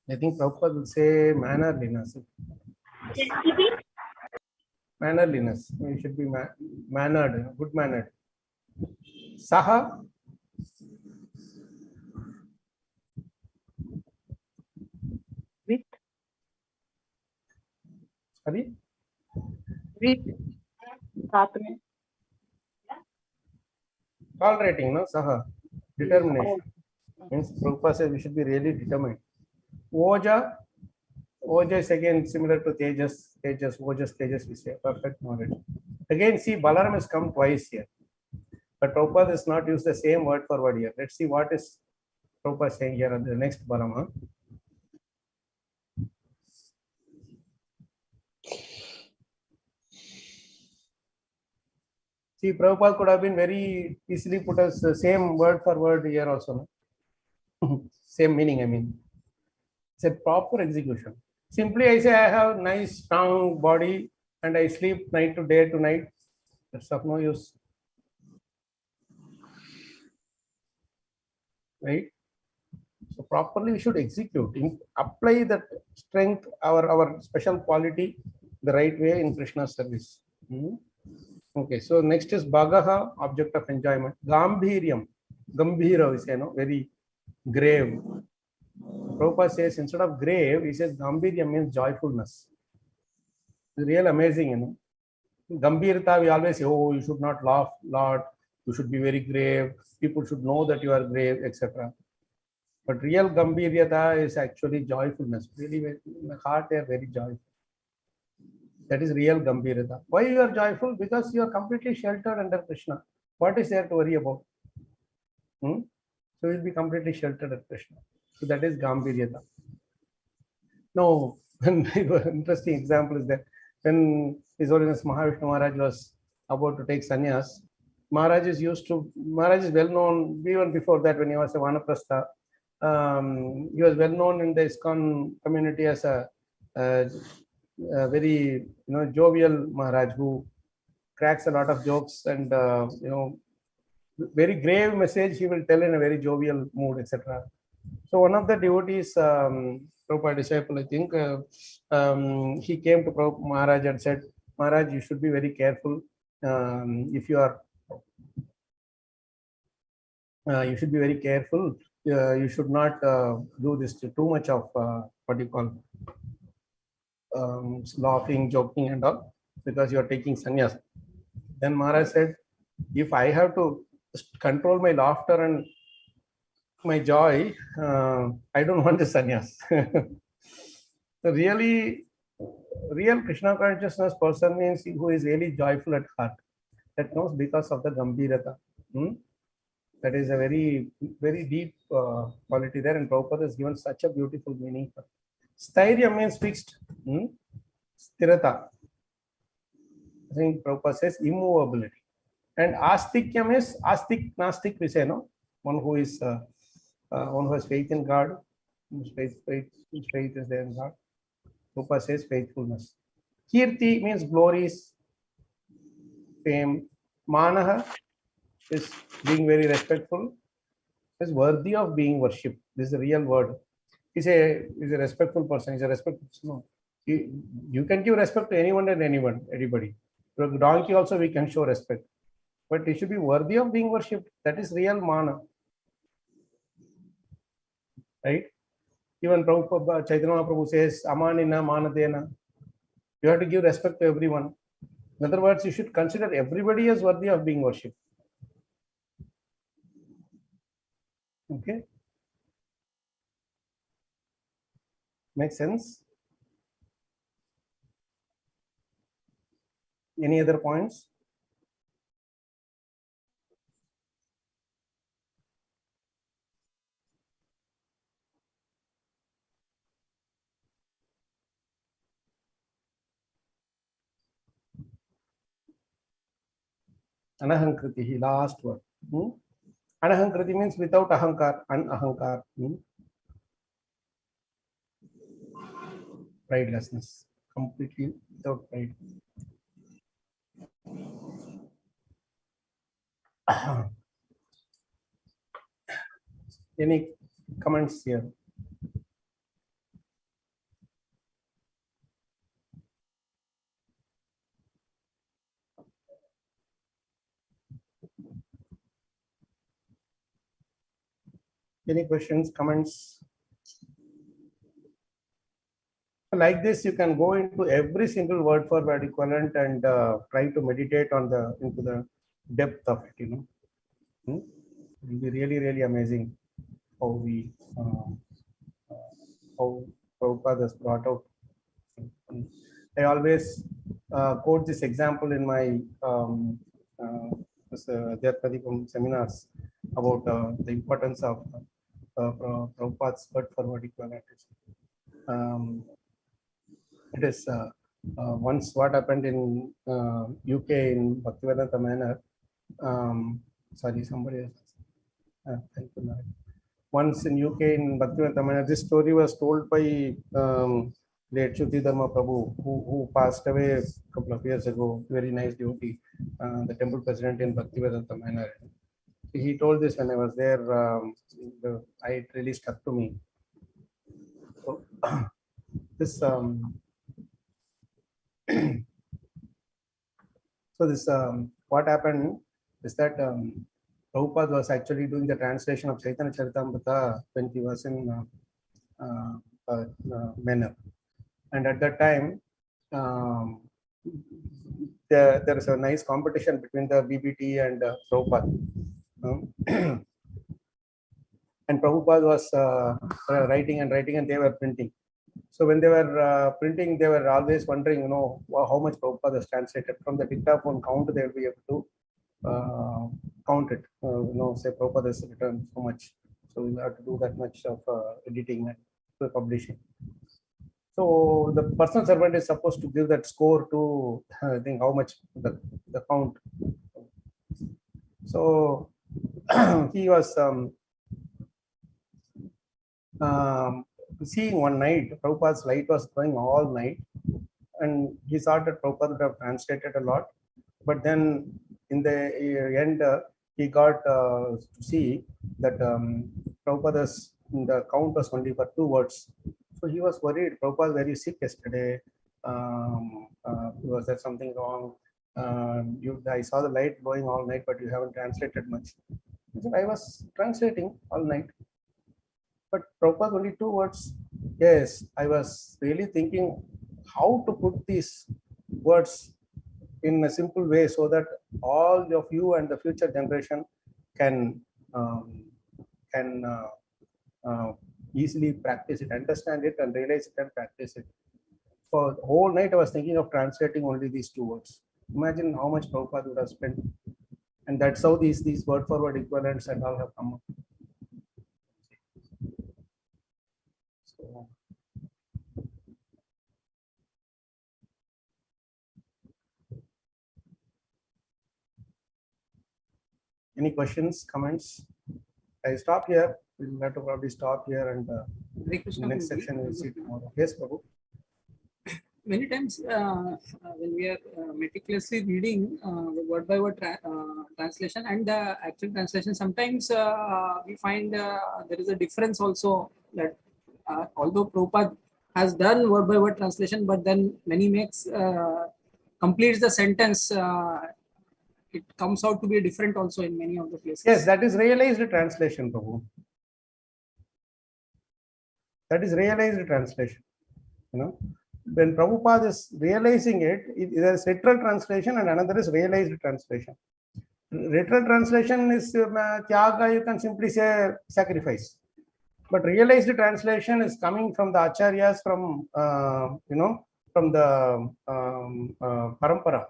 I think Prabhupada will say mannerliness. Mannerliness. We should be mannered, good mannered. Saha, With sorry, साथ में tolerating, Saha, determination. Means Prabhupada says we should be really determined. Oja is again similar to Tejas, Ojas, we say perfect knowledge. Again, see, Balaram has come twice here. But Prabhupada has not used the same word for word here. Let's see what is Prabhupada saying here on the next Balama. See, Prabhupada could have been very easily put as the same word for word here also. No? Same meaning, I mean. It's a proper execution. Simply I say I have nice strong body and I sleep night to night. That's of no use. Right? So properly we should execute, apply that strength, our special quality the right way in Krishna's service. Okay, so next is Bhagaha, object of enjoyment. Gambhiryam, Gambhira, we say, very grave. Prabhupada says instead of grave, he says Gambhiryam means joyfulness. It's real amazing, Gambhirta, we always say, oh, you should not laugh a lot, you should be very grave, people should know that you are grave, etc. But real Gambhiryata is actually joyfulness. Really, in the heart, they are very joyful. That is real Gambhirata. Why you are joyful? Because you are completely sheltered under Krishna. What is there to worry about? So you will be completely sheltered at Krishna. So that is Gambhiryata. Now, an interesting example is that when His Holiness Mahavishnu Maharaj was about to take sannyas, Maharaj is well known even before that when he was a Vanaprastha. He was well known in the ISKCON community as a very jovial Maharaj who cracks a lot of jokes and very grave message he will tell in a very jovial mood, etc. So one of the devotees, Prabhupada disciple, I think, he came to Prabhupada Maharaj and said, Maharaj, you should be very careful. If you are, you should be very careful. You should not do this too much of what you call laughing, joking and all, because you are taking sannyas. Then Maharaj said, if I have to control my laughter and my joy, I don't want the sannyas. So really, real Krishna consciousness person means who is really joyful at heart. That comes because of the Gambhirata. That is a very, very deep quality there, and Prabhupada has given such a beautiful meaning. Stairya means fixed. Sthirata. I think Prabhupada says immovability. And astikyam is astik, nastik, we say, one who is one who has faith in God, whose faith is there in God. Prabhupada says faithfulness. Kirti means glories, fame. Manaha is being very respectful, is worthy of being worshipped. This is a real word. He's a respectful person. He's a respectful person. No. You can give respect to anyone and anybody. To a donkey also we can show respect. But he should be worthy of being worshipped. That is real mana. Right? Even Prabhupada, Chaitanya Mahaprabhu says, Amanina Manadena. You have to give respect to everyone. In other words, you should consider everybody as worthy of being worshipped. Okay? Makes sense? Any other points? Anahankritihi, last word. Anahankriti means without ahankar, anahankar. Pridelessness, completely without pride. Any comments here? Any questions, comments? Like this, you can go into every single word for word equivalent and try to meditate on into the depth of it. It will be really, really amazing how how Prabhupada has brought out. I always quote this example in my Adhyatma seminars about the importance of Prabhupada's word for word equivalent. It is once what happened in UK in Bhaktivedanta manner. Sorry, somebody else. Thank you, Maharaj. Once in UK in Bhaktivedanta manner, this story was told by late Shuddhi Dharma Prabhu, who passed away a couple of years ago. Very nice devotee, the temple president in Bhaktivedanta manner. He told this when I was there. It really stuck to me. So, this what happened is that Prabhupada was actually doing the translation of Chaitanya Charitamrita when he was in Manor. And at that time, there is a nice competition between the BBT and Prabhupada. And Prabhupada was writing and they were printing. So when they were printing, they were always wondering, how much Prabhupada has translated. From the dictaphone count, they will be able to count it. Say Prabhupada has written so much. So we have to do that much of editing and publishing. So the personal servant is supposed to give that score to, I think, how much the count. So he was seeing one night, Prabhupada's light was going all night, and he thought that Prabhupada would have translated a lot, but then in the end, he got to see that Prabhupada's the count was only for 2 words. So he was worried. Prabhupada was very sick yesterday. Was there something wrong? I saw the light going all night, but you haven't translated much. He said, I was translating all night. But Prabhupada only 2 words. Yes, I was really thinking how to put these words in a simple way so that all of you and the future generation can easily practice it, understand it, and realize it and practice it. For the whole night, I was thinking of translating only these 2 words. Imagine how much Prabhupada would have spent. And that's how these word for word equivalents and all have come up. So, any questions, comments? I stop here. We'll have to probably stop here, and the next section we'll see tomorrow. Yes, Prabhu. Many times when we are meticulously reading the word by word translation and the actual translation, sometimes we find there is a difference also, that although Prabhupada has done word by word translation, but then when he makes completes the sentence, it comes out to be different also in many of the places. Yes, that is realized translation, Prabhu. That is realized translation. When Prabhupada is realizing it, there is literal translation and another is realized translation. Literal translation is tyaga, you can simply say sacrifice. But realized translation is coming from the acharyas, from from the parampara.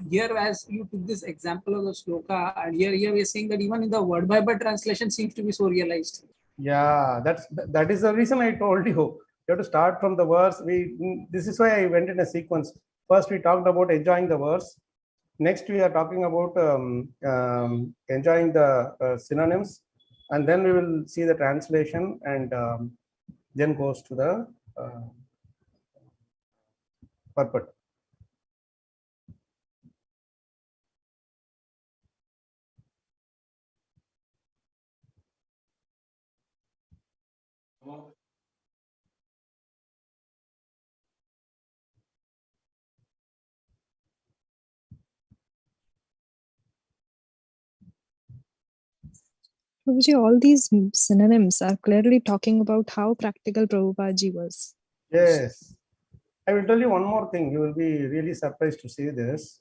Here, as you took this example of the sloka, and here we are saying that even in the word by word translation seems to be so realized. Yeah, that is the reason I told you. You have to start from the verse. This is why I went in a sequence. First, we talked about enjoying the verse. Next, we are talking about enjoying the synonyms, and then we will see the translation, and then goes to the purport. Prabhuji, all these synonyms are clearly talking about how practical Prabhupada was. Yes. I will tell you one more thing. You will be really surprised to see this.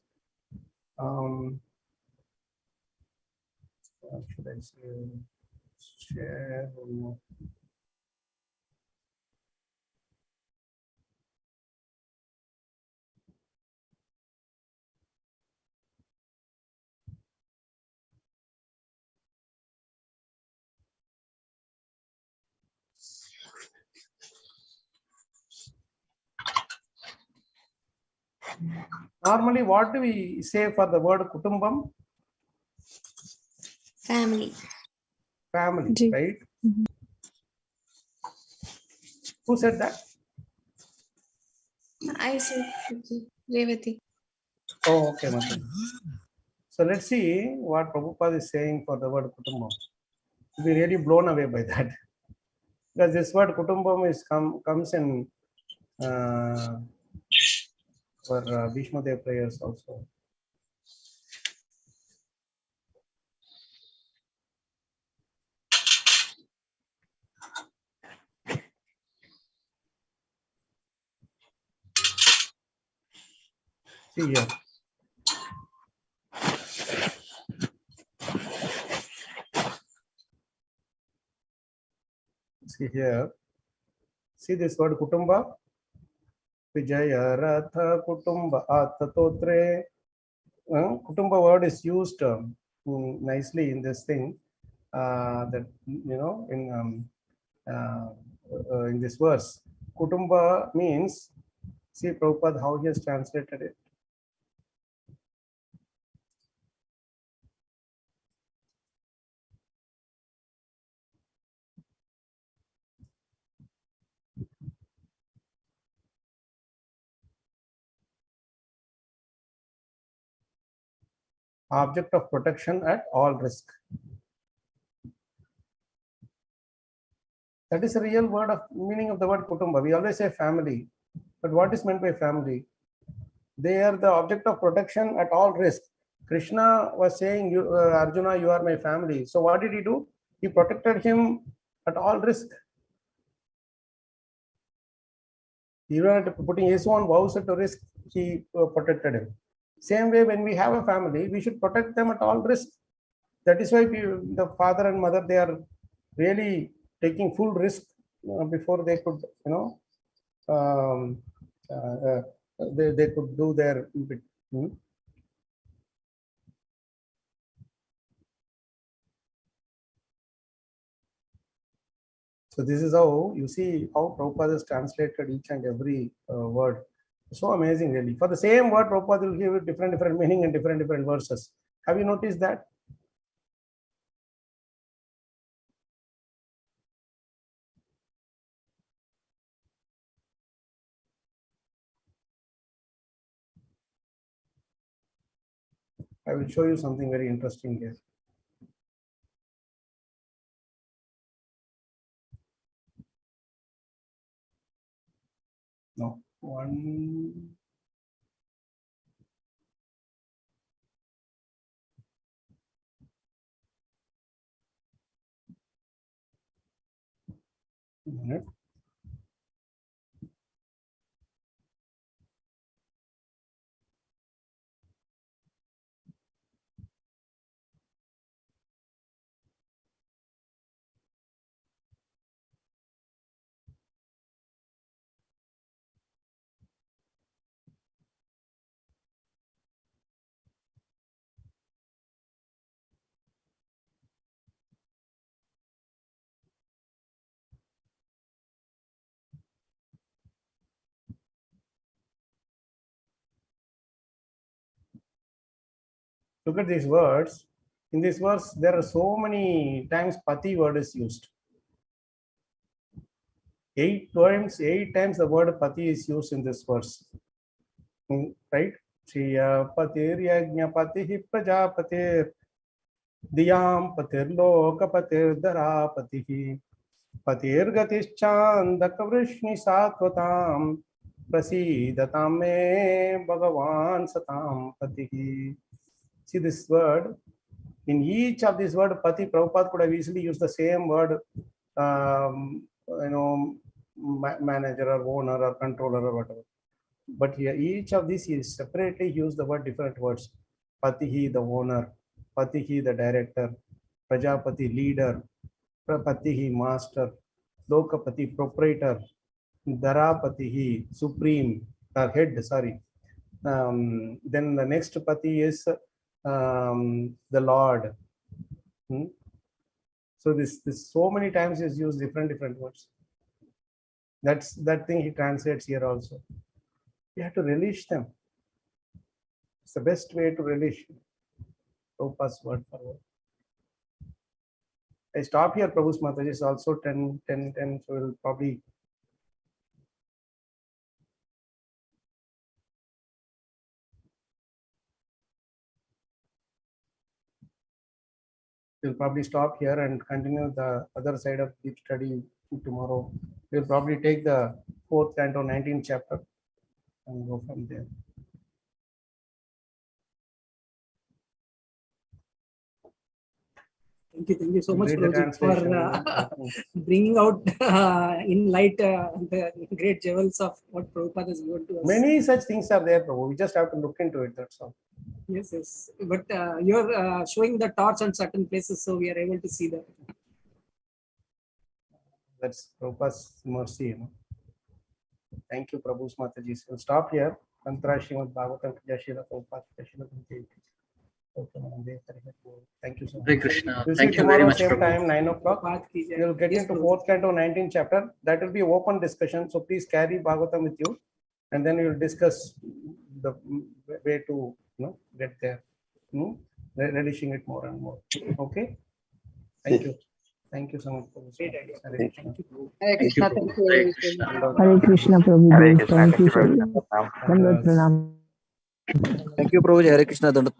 What should I say? Share one more. Normally, what do we say for the word kutumbam? Family. Family, Ji. right? Who said that? I said Revati. Oh, okay, Mataji. So let's see what Prabhupada is saying for the word kutumbam. You'll be really blown away by that. Because this word kutumbam is comes in for Bhishma Dev prayers also. See here. See here. See this word kutumba. Vijaya Ratha Kutumba Atatotre. Kutumba word is used nicely in this thing. That in this verse. Kutumba means, see Prabhupada how he has translated it. Object of protection at all risk. That is the real word of meaning of the word kutumba. We always say family, but what is meant by family? They are the object of protection at all risk. Krishna was saying, Arjuna, you are my family. So what did he do? He protected him at all risk. Even at putting his own vows at risk, he protected him. Same way, when we have a family, we should protect them at all risk. That is why the father and mother, they are really taking full risk before they could, they could do their bit. So this is how you see how Prabhupada has translated each and every word. So amazing, really. For the same word, Prabhupada will give it different meaning and different verses. Have you noticed that? I will show you something very interesting here. No, one. Minute. Look at these words. In this verse, there are so many times Pati word is used. 8 times the word Pati is used in this verse. Right? Shriya Patir Yajna Patihi Prajapatir Diyam Patir Loka Patir Dara Patihi Patir Gatischandaka Vrishni Satvatam Prasidatam Me Bhagavan Satam Patihi. See this word. In each of these words, Pati, Prabhupada could have easily used the same word, manager or owner or controller or whatever. But here, each of these is separately used the word different words. Patihi, the owner. Patihi, the director. Prajapati, leader. Prapatihi, master. Lokapati, proprietor. Dharapatihi, supreme, or head, sorry. Then the next Pati is the Lord. So this so many times is used different words. That's that thing he translates here also. You have to relish them. It's the best way to relish Prabhupada's word for word. I stop here. Prabhu's Mataji is also 10, so we'll probably stop here and continue the other side of deep study tomorrow. We'll probably take the 4th canto, 19th chapter and go from there. Thank you so much, Read the Prabhuji, for bringing out in light the great jewels of what Prabhupada has given to us. Many such things are there, Prabhu. We just have to look into it, that's all. Yes. But you're showing the torch on certain places, so we are able to see that. That's Prabhupada's mercy, you know. Thank you, Prabhu's Mataji. We'll stop here. Mantra Srimad Bhagavatam, Srila Prabhupada, Srila Prabhupada. Thank you so much. Hare Krishna. We'll see Thank you very tomorrow, much, same Prabhu. time, 9 o'clock. We'll get into 4th canto, 19th chapter. That will be open discussion. So please carry Bhagavatam with you. And then we will discuss the way to get there. Relishing it more and more. Okay? Thank you. Thank you so much for this. Hare Krishna. Hare Krishna. Hare Krishna, Prabhuji. Thank you so much. Thank you, Prabhuji. Hare Krishna. Dandat